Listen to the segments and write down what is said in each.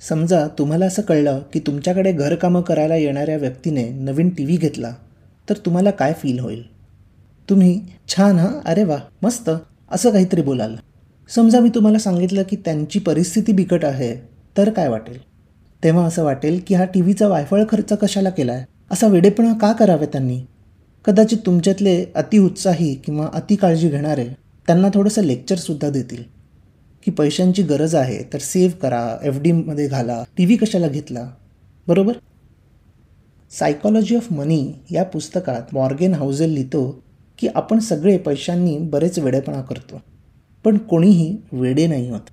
समजा तुम्हाला असं कळलं की तुमच्याकडे घरकामं करायला येणाऱ्या व्यक्तीने नवीन टी व्ही घेतला, तर तुम्हाला काय फील होईल? तुम्ही छान हां, अरे वा, मस्त असं काहीतरी बोलाल. समजा मी तुम्हाला सांगितलं की त्यांची परिस्थिती बिकट आहे, तर काय वाटेल? तेव्हा असं वाटेल की हा टी व्हीचा वायफळ खर्च कशाला केला आहे? असा वेडेपणा का करावे त्यांनी? कदाचित तुमच्यातले अतिउत्साही किंवा अति काळजी घेणारे त्यांना थोडंसं लेक्चरसुद्धा देतील की पैशांची गरज आहे तर सेव्ह करा, एफ डीमध्ये घाला, टी व्ही कशाला घेतला, बरोबर? सायकॉलॉजी ऑफ मनी या पुस्तकात मॉर्गन हाऊसेल लिहितो की आपण सगळे पैशांनी बरेच वेडेपणा करतो, पण कोणीही वेडे नाही होत.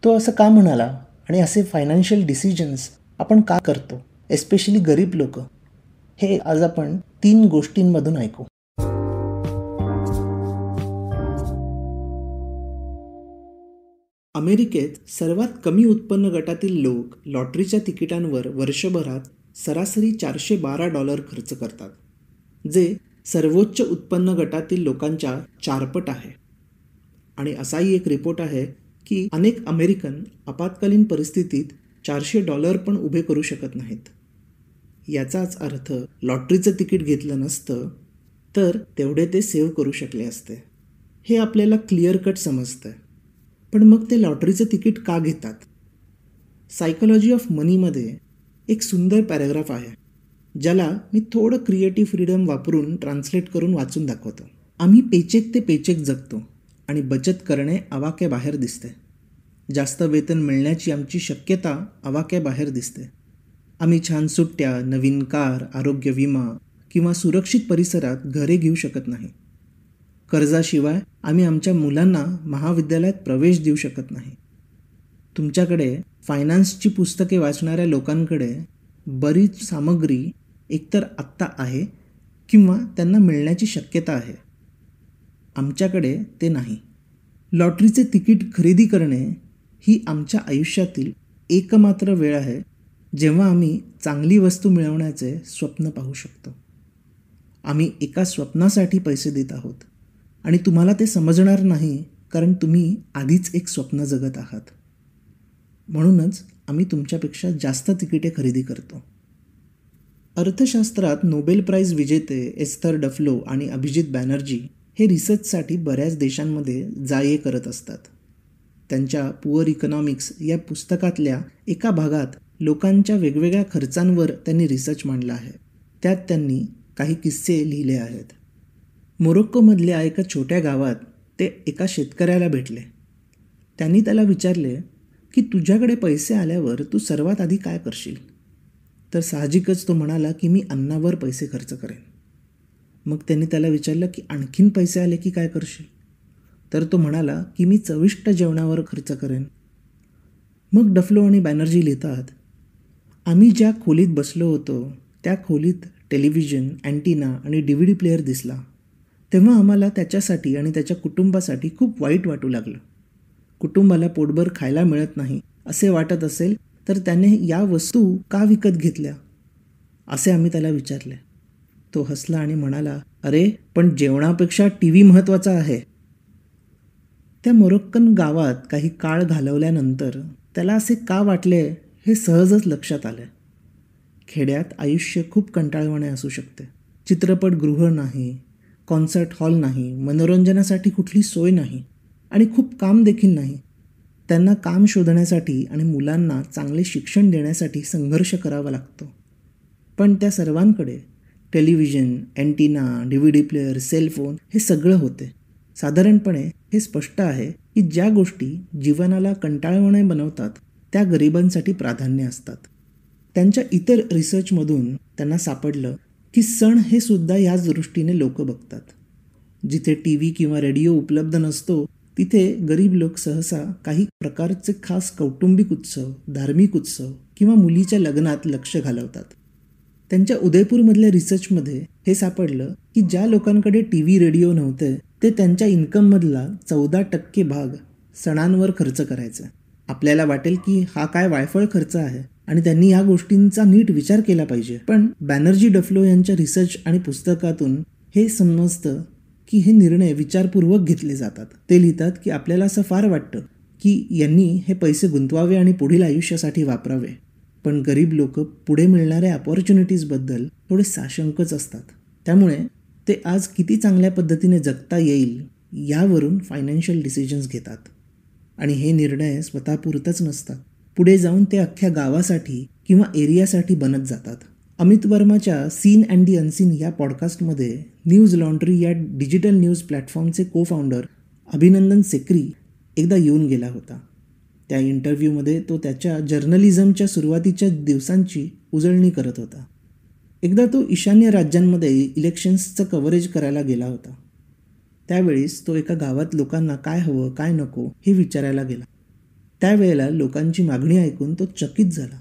तो असं का म्हणाला आणि असे फायनान्शियल डिसिजन्स आपण का करतो, एस्पेशली गरीब लोक? हे आज आपण 3 गोष्टींमधून ऐकू. अमेरिकेत सर्वात कमी उत्पन्न गटातील लोक लॉटरीच्या तिकिटांवर वर्षभरात सरासरी $412 खर्च करतात, जे सर्वोच्च उत्पन्न गटातील लोकांच्या 4 पट आहे. आणि असाही एक रिपोर्ट आहे की अनेक अमेरिकन आपत्कालीन परिस्थितीत $400 पण उभे करू शकत नाहीत. याचाच अर्थ लॉटरीचं तिकीट घेतलं नसतं तर तेवढे ते सेव्ह करू शकले असते. हे आपल्याला क्लिअर कट समजतं. पण मग ते लॉटरीचं तिकीट का घेतात? सायकॉलॉजी ऑफ मनीमध्ये एक सुंदर पॅराग्राफ आहे, ज्याला मी थोडं क्रिएटिव्ह फ्रीडम वापरून ट्रान्सलेट करून वाचून दाखवतो. आम्ही पेचेक ते पेचेक जगतो आणि बचत करणे आवाक्याबाहेर दिसते. जास्त वेतन मिळण्याची आमची शक्यता आवाक्याबाहेर दिसते. आम्ही छान सुट्ट्या, नवीन कार, आरोग्य विमा किंवा सुरक्षित परिसरात घरे घेऊ शकत नाही. कर्जाशिवाय आम्ही आमच्या मुलांना महाविद्यालयात प्रवेश देऊ शकत नाही. तुमच्याकडे फायनान्सची पुस्तके वाचणाऱ्या लोकांकडे बरीच सामग्री एकतर आत्ता आहे किंवा त्यांना मिळण्याची शक्यता आहे. आमच्याकडे ते नाही. लॉटरीचे तिकीट खरेदी करणे ही आमच्या आयुष्यातील एकमात्र वेळ आहे जेव्हा आम्ही चांगली वस्तू मिळवण्याचे स्वप्न पाहू शकतो. आम्ही एका स्वप्नासाठी पैसे देत आहोत आणि तुम्हाला ते समजणार नाही, कारण तुम्ही आधीच एक स्वप्न जगत आहात. म्हणूनच आम्ही तुमच्यापेक्षा जास्त तिकिटे खरेदी करतो. अर्थशास्त्रात नोबेल प्राइज विजेते एस्थर डफ्लो आणि अभिजित बॅनर्जी हे रिसर्चसाठी बऱ्याच देशांमध्ये जा-ये करत असतात. त्यांच्या पुअर इकॉनॉमिक्स या पुस्तकातल्या एका भागात लोकांच्या वेगवेगळ्या खर्चांवर त्यांनी रिसर्च मांडला आहे. त्यात त्यांनी काही किस्से लिहिले आहेत. मोरोक्कोमधल्या एका छोट्या गावात ते एका शेतकऱ्याला भेटले. त्यांनी त्याला विचारले की तुझ्याकडे पैसे आल्यावर तू सर्वात आधी काय करशील? तर साहजिकच तो म्हणाला की मी अन्नावर पैसे खर्च करेन. मग त्यांनी त्याला विचारलं की आणखीन पैसे आले की काय करशील? तर तो म्हणाला की मी चविष्ट जेवणावर खर्च करेन. मग डफ्लो आणि बॅनर्जी लिहितात, आम्ही ज्या खोलीत बसलो होतो त्या खोलीत टेलिव्हिजन, अँटिना आणि DVD प्लेअर दिसला. तेव्हा आम्हाला त्याच्यासाठी आणि त्याच्या कुटुंबासाठी खूप वाईट वाटू लागलं. कुटुंबाला पोटभर खायला मिळत नाही असे वाटत असेल तर त्याने या वस्तू का विकत घेतल्या, असे आम्ही त्याला विचारले. तो हसला आणि म्हणाला, अरे पण जेवणापेक्षा TV महत्त्वाचा आहे. त्या मोरोक्कन गावात काही काळ घालवल्यानंतर त्याला असे का वाटले हे सहजच लक्षात आले. खेड्यात आयुष्य खूप कंटाळवाणे असू शकते. चित्रपटगृह नाही, कॉन्सर्ट हॉल नाही, मनोरंजनासाठी कुठली सोय नाही आणि खूप काम देखील नाही. त्यांना काम शोधण्यासाठी आणि मुलांना चांगले शिक्षण देण्यासाठी संघर्ष करावा लागतो. पण त्या सर्वांकडे television, antenna, DVD player, cellphone हे सगळं होते. साधारणपणे हे स्पष्ट आहे की ज्या गोष्टी जीवनाला कंटाळवाणे बनवतात त्या गरिबांसाठी प्राधान्य असतात. त्यांच्या इतर रिसर्चमधून त्यांना सापडलं की सण हे सुद्धा याच दृष्टीने लोक बघतात. जिथे TV किंवा रेडिओ उपलब्ध नसतो तिथे गरीब लोक सहसा काही प्रकारचे खास कौटुंबिक उत्सव, धार्मिक उत्सव किंवा मुलीच्या लग्नात लक्ष घालवतात. त्यांच्या उदयपूरमधल्या रिसर्चमध्ये हे सापडलं की ज्या लोकांकडे TV, रेडिओ नव्हते ते त्यांच्या इन्कममधला 14% भाग सणांवर खर्च करायचे. आपल्याला वाटेल की हा काय वायफळ खर्च आहे आणि त्यांनी या गोष्टींचा नीट विचार केला पाहिजे. पण बॅनर्जी, डफ्लो यांच्या रिसर्च आणि पुस्तकातून हे समजतं की हे निर्णय विचारपूर्वक घेतले जातात. ते लिहितात की आपल्याला असं फार वाटतं की यांनी हे पैसे गुंतवावे आणि पुढील आयुष्यासाठी वापरावे. पण गरीब लोक पुढे मिळणाऱ्या अपॉर्च्युनिटीजबद्दल थोडे साशंकच असतात. त्यामुळे ते आज किती चांगल्या पद्धतीने जगता येईल यावरून फायनान्शियल डिसिजन्स घेतात. आणि हे निर्णय स्वतःपुरतच नसतात. पुढे जाऊन ते अख्ख्या गावासाठी किंवा एरियासाठी बनत जातात. अमित वर्माच्या सीन अँड दी अनसीन या पॉडकास्टमध्ये न्यूज लॉन्ड्री या डिजिटल न्यूज प्लॅटफॉर्मचे को फाउंडर अभिनंदन सेकरी एकदा येऊन गेला होता. त्या इंटरव्ह्यूमध्ये तो त्याच्या जर्नलिझमच्या सुरुवातीच्या दिवसांची उजळणी करत होता. एकदा तो ईशान्य राज्यांमध्ये इलेक्शन्सचं कव्हरेज करायला गेला होता. त्यावेळेस तो एका गावात लोकांना काय हवं काय नको हे विचारायला गेला. त्यावेळेला लोकांची मागणी ऐकून तो चकित झाला.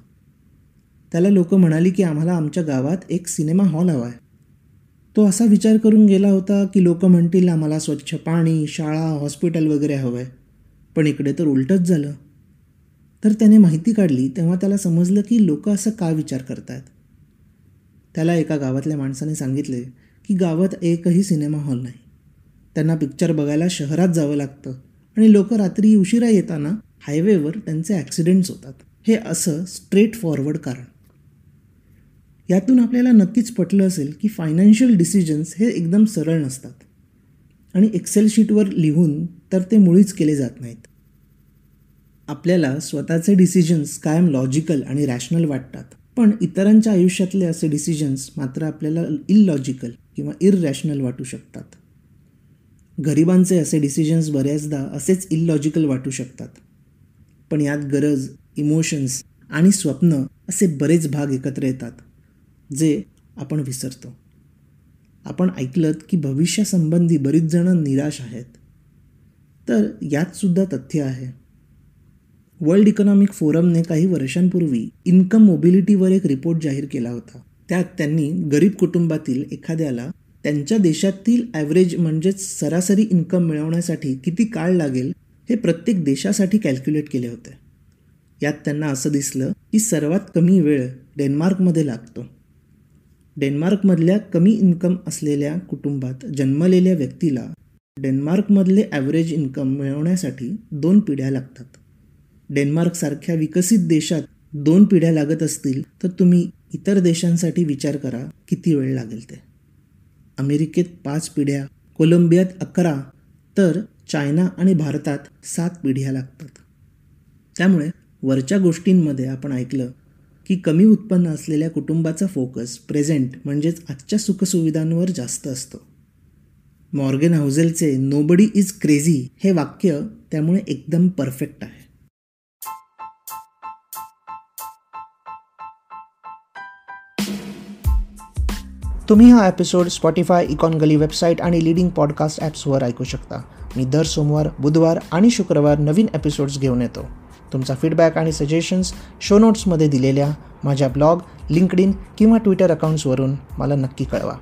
त्याला लोक म्हणाली की आम्हाला आमच्या गावात एक सिनेमा हॉल हवा आहे. तो असा विचार करून गेला होता की लोक म्हणतील आम्हाला स्वच्छ पाणी, शाळा, हॉस्पिटल वगैरे हवं आहे. पण इकडे तर उलटंच झालं. तर त्याने माहिती काढली तेव्हा त्याला समजलं की लोक असं का विचार करतायत. त्याला एका गावातल्या माणसाने सांगितले की गावात एकही सिनेमा हॉल नाही. त्यांना पिक्चर बघायला शहरात जावं लागतं आणि लोक रात्री उशिरा येताना हायवेवर त्यांचे ॲक्सिडेंट्स होतात. हे असं स्ट्रेट फॉरवर्ड कारण. यातून आपल्याला नक्कीच पटलं असेल की फायनान्शियल डिसिजन्स हे एकदम सरळ नसतात आणि एक्सेल शीटवर लिहून तर ते मुळीच केले जात नाहीत. आपल्याला स्वतःचे डिसिजन्स कायम लॉजिकल आणि रॅशनल वाटतात, पण इतरांच्या आयुष्यातले असे डिसिजन्स मात्र आपल्याला इलॉजिकल किंवा इररॅशनल वाटू शकतात. गरिबांचे असे डिसिजन्स बऱ्याचदा असेच इलॉजिकल वाटू शकतात. पण यात गरज, इमोशन्स आणि स्वप्न असे बरेच भाग एकत्र येतात जे आपण विसरतो. आपण ऐकलत की भविष्यासंबंधी बरीच जणं निराश आहेत. तर यातसुद्धा तथ्य आहे. वर्ल्ड इकॉनॉमिक फोरमने काही वर्षांपूर्वी इन्कम मोबिलिटीवर एक रिपोर्ट जाहीर केला होता. त्यात त्यांनी गरीब कुटुंबातील एखाद्याला त्यांच्या देशातील ॲव्हरेज म्हणजेच सरासरी इन्कम मिळवण्यासाठी किती काळ लागेल हे प्रत्येक देशासाठी कॅल्क्युलेट केले होते. यात त्यांना असं दिसलं की सर्वात कमी वेळ डेन्मार्कमध्ये लागतो. डेन्मार्कमधल्या कमी इन्कम असलेल्या कुटुंबात जन्मलेल्या व्यक्तीला डेन्मार्कमधले ॲव्हरेज इन्कम मिळवण्यासाठी 2 पिढ्या लागतात. डेन्मार्कसारख्या विकसित देशात 2 पिढ्या लागत असतील तर तुम्ही इतर देशांसाठी विचार करा किती वेळ लागेल ते. अमेरिकेत 5 पिढ्या, कोलंबियात 11, तर चायना आणि भारतात 7 पिढ्या लागतात. त्यामुळे वरच्या गोष्टींमध्ये आपण ऐकलं की कमी उत्पन्न असलेल्या कुटुंबाचा फोकस प्रेझेंट म्हणजेच आजच्या सुखसुविधांवर जास्त असतो. मॉर्गन हाऊसेलचे नोबडी इज क्रेझी हे वाक्य त्यामुळे एकदम परफेक्ट आहे. तुम्ही हा एपिसोड स्पॉटिफाय, इकॉनगली वेबसाईट आणि लीडिंग पॉडकास्ट ॲप्सवर ऐकू शकता. मी दर सोमवार, बुधवार आणि शुक्रवार नवीन एपिसोड्स घेऊन येतो. तुमचा फीडबॅक आणि सजेशन्स शो नोट्समध्ये दिलेल्या माझ्या ब्लॉग, लिंक्डइन किंवा ट्विटर अकाउंट्सवरून मला नक्की कळवा.